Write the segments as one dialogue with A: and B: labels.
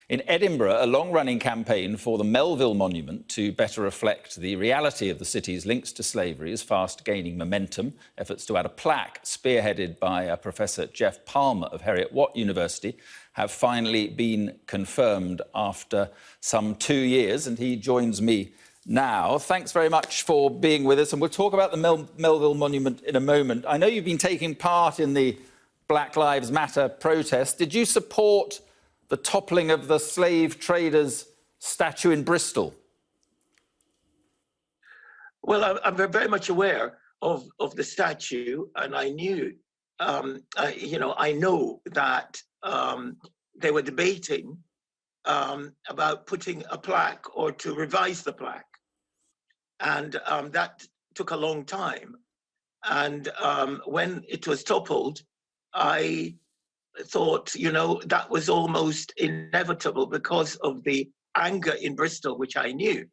A: In Edinburgh, a long-running campaign for the Melville Monument to better reflect the reality of the city's links to slavery is fast gaining momentum. Efforts to add a plaque, spearheaded by Professor Geoff Palmer of Heriot-Watt University, have finally been confirmed after some 2 years, and he joins me now. Thanks very much for being with us, and we'll talk about the Melville Monument in a moment. I know you've been taking part in the Black Lives Matter protest. Did you support the toppling of the slave traders' statue in Bristol?
B: Well, I'm very much aware of the statue, and I knew, I know that they were debating about putting a plaque or to revise the plaque, and that took a long time. And when it was toppled, I thought, that was almost inevitable because of the anger in Bristol, which I knew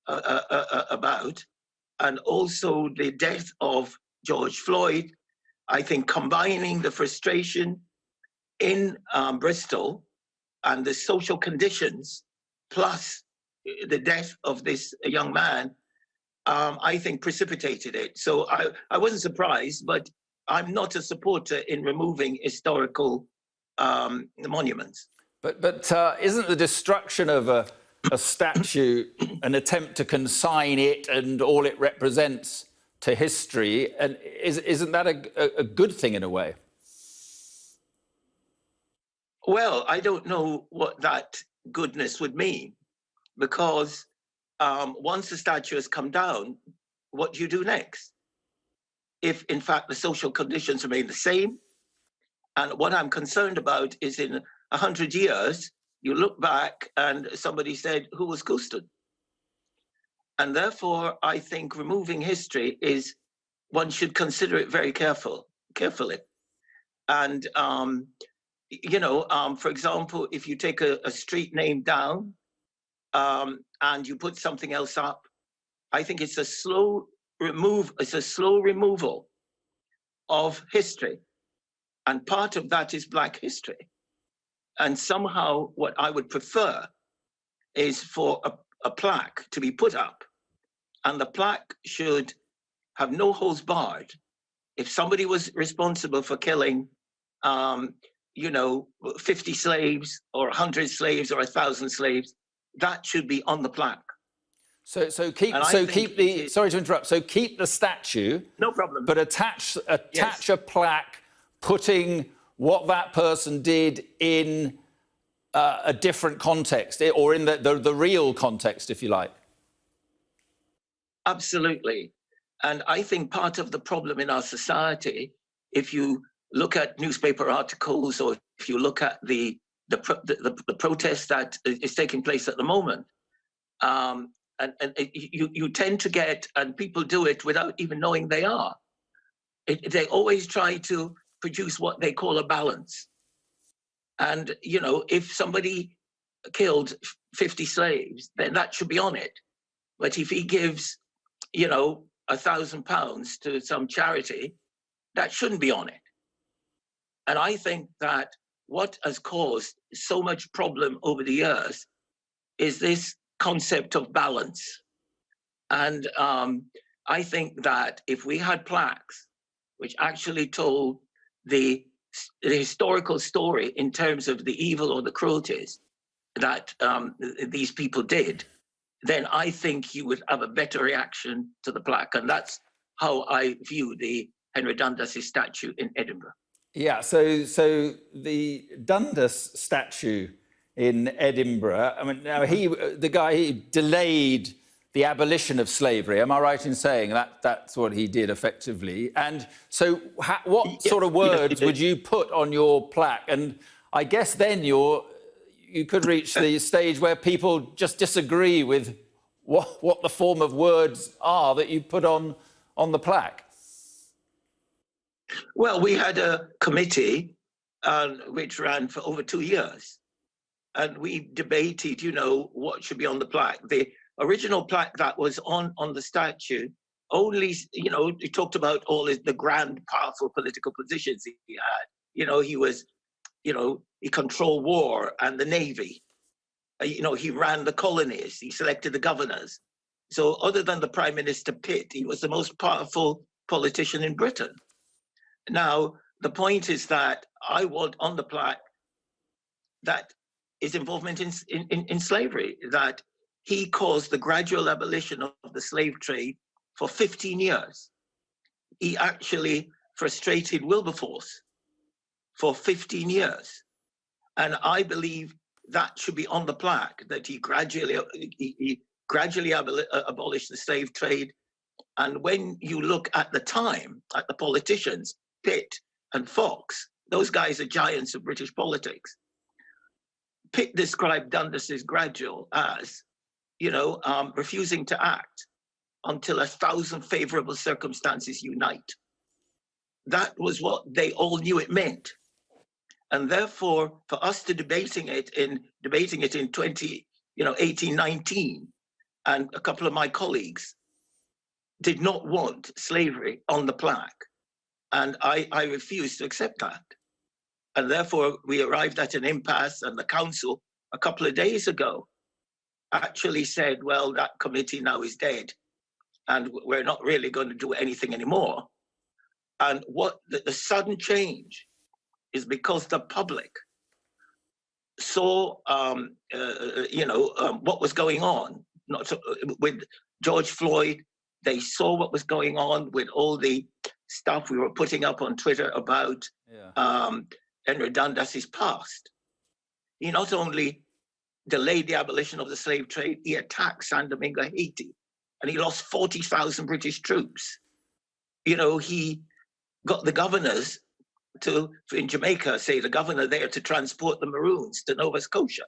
B: about, and also the death of George Floyd. I think combining the frustration in Bristol and the social conditions, plus the death of this young man, I think precipitated it. So I wasn't surprised, but I'm not a supporter in removing historical monuments.
A: But isn't the destruction of a statue an attempt to consign it and all it represents to history? And isn't that a good thing in a way?
B: Well, I don't know what that goodness would mean, because once the statue has come down, what do you do next? If, in fact, the social conditions remain the same. And what I'm concerned about is in 100 years, you look back and somebody said, who was Colston? And therefore, I think removing history is, one should consider it very carefully. And, for example, if you take a street name down and you put something else up, I think it's a slow removal of history. And part of that is Black history. And somehow what I would prefer is for a plaque to be put up, and the plaque should have no holds barred. If somebody was responsible for killing 50 slaves or 100 slaves or 1,000 slaves, that should be on the plaque.
A: Sorry to interrupt. So keep the statue.
B: No problem.
A: But attach a plaque putting what that person did in a different context, or in the real context, if you like.
B: Absolutely. And I think part of the problem in our society, if you look at newspaper articles, or if you look at the protest that is taking place at the moment, and you tend to get, and people do it without even knowing they are. They always try to produce what they call a balance. And, if somebody killed 50 slaves, then that should be on it. But if he gives, £1,000 to some charity, that shouldn't be on it. And I think that what has caused so much problem over the years is this concept of balance. And I think that if we had plaques which actually told the historical story in terms of the evil or the cruelties that these people did, then I think you would have a better reaction to the plaque. And that's how I view the Henry Dundas statue in Edinburgh.
A: Yeah, so the Dundas statue in Edinburgh, I mean, now he delayed the abolition of slavery. Am I right in saying that's what he did effectively? And so what sort of words would you put on your plaque? And I guess then you could reach the stage where people just disagree with what the form of words are that you put on the plaque.
B: Well, we had a committee which ran for over 2 years, and we debated, what should be on the plaque. The original plaque that was on the statue only, it talked about all the grand, powerful political positions he had. He was, he controlled war and the Navy. He ran the colonies, he selected the governors. So other than the Prime Minister Pitt, he was the most powerful politician in Britain. Now, the point is that I want on the plaque that his involvement in slavery, that he caused the gradual abolition of the slave trade for 15 years. He actually frustrated Wilberforce for 15 years. And I believe that should be on the plaque, that he gradually abolished the slave trade. And when you look at the time, at the politicians, Pitt and Fox, those guys are giants of British politics. Pitt described Dundas's gradual as, refusing to act until 1,000 favorable circumstances unite. That was what they all knew it meant. And therefore, for us to debating it in 18, 19, and a couple of my colleagues did not want slavery on the plaque. And I refused to accept that. And therefore, we arrived at an impasse, and the council a couple of days ago actually said, well, that committee now is dead, and we're not really going to do anything anymore. And what the sudden change is because the public saw, what was going on with George Floyd. They saw what was going on with all the stuff we were putting up on Twitter about Henry Dundas's past. He not only delayed the abolition of the slave trade, he attacked San Domingo, Haiti, and he lost 40,000 British troops. He got the governors in Jamaica, say the governor there, to transport the Maroons to Nova Scotia.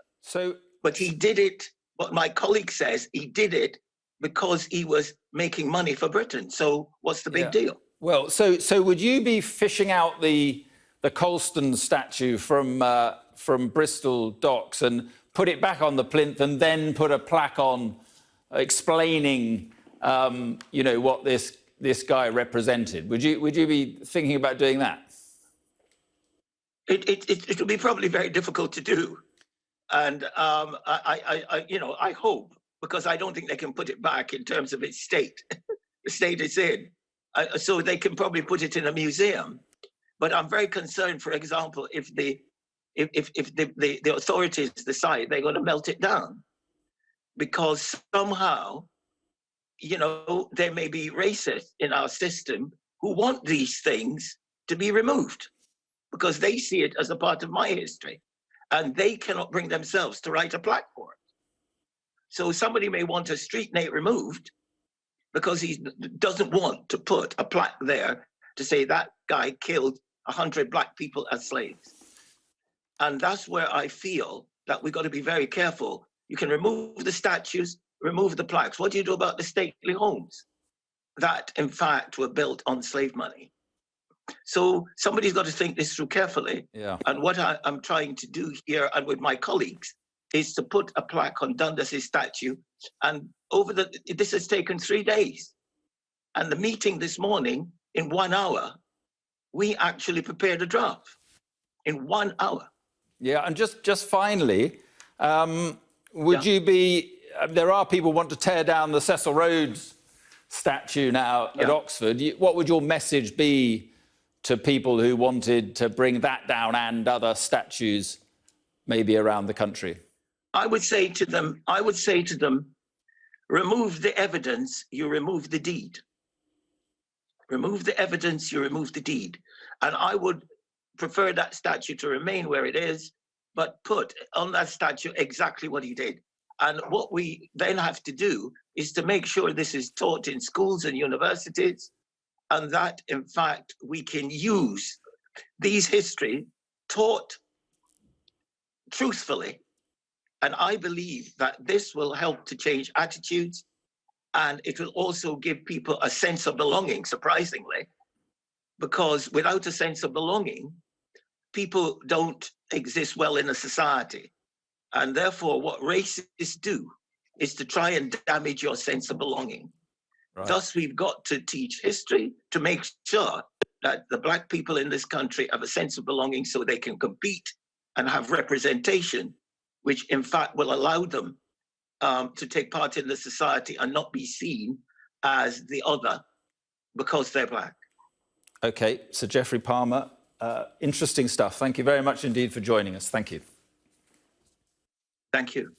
B: But he did it, what my colleague says, he did it because he was making money for Britain. So what's the big deal?
A: Well, so would you be fishing out the Colston statue from Bristol docks and put it back on the plinth and then put a plaque on explaining, what this guy represented? Would you be thinking about doing that?
B: It will be probably very difficult to do, and I hope, because I don't think they can put it back in terms of its state, the state it's in. So they can probably put it in a museum, but I'm very concerned. For example, if the authorities decide they're going to melt it down, because somehow, there may be racists in our system who want these things to be removed, because they see it as a part of my history, and they cannot bring themselves to write a plaque for it. So somebody may want a street name removed because he doesn't want to put a plaque there to say that guy killed 100 Black people as slaves. And that's where I feel that we've got to be very careful. You can remove the statues, remove the plaques. What do you do about the stately homes that, in fact, were built on slave money? So somebody's got to think this through carefully. Yeah. And what I'm trying to do here and with my colleagues is to put a plaque on Dundas's statue. And this has taken 3 days. And the meeting this morning, in 1 hour, we actually prepared a draft in 1 hour.
A: Yeah, and just finally, would you be, there are people who want to tear down the Cecil Rhodes statue now at Oxford. What would your message be to people who wanted to bring that down and other statues maybe around the country?
B: I would say to them, remove the evidence, you remove the deed. Remove the evidence, you remove the deed. And I would prefer that statue to remain where it is, but put on that statue exactly what he did. And what we then have to do is to make sure this is taught in schools and universities, and that, in fact, we can use these history taught truthfully. And I believe that this will help to change attitudes, and it will also give people a sense of belonging, surprisingly, because without a sense of belonging, people don't exist well in a society. And therefore, what racists do is to try and damage your sense of belonging. Right. Thus, we've got to teach history to make sure that the Black people in this country have a sense of belonging so they can compete and have representation which in fact will allow them to take part in the society and not be seen as the other because they're black.
A: OK, Sir Geoffrey Palmer, interesting stuff. Thank you very much indeed for joining us. Thank you.
B: Thank you.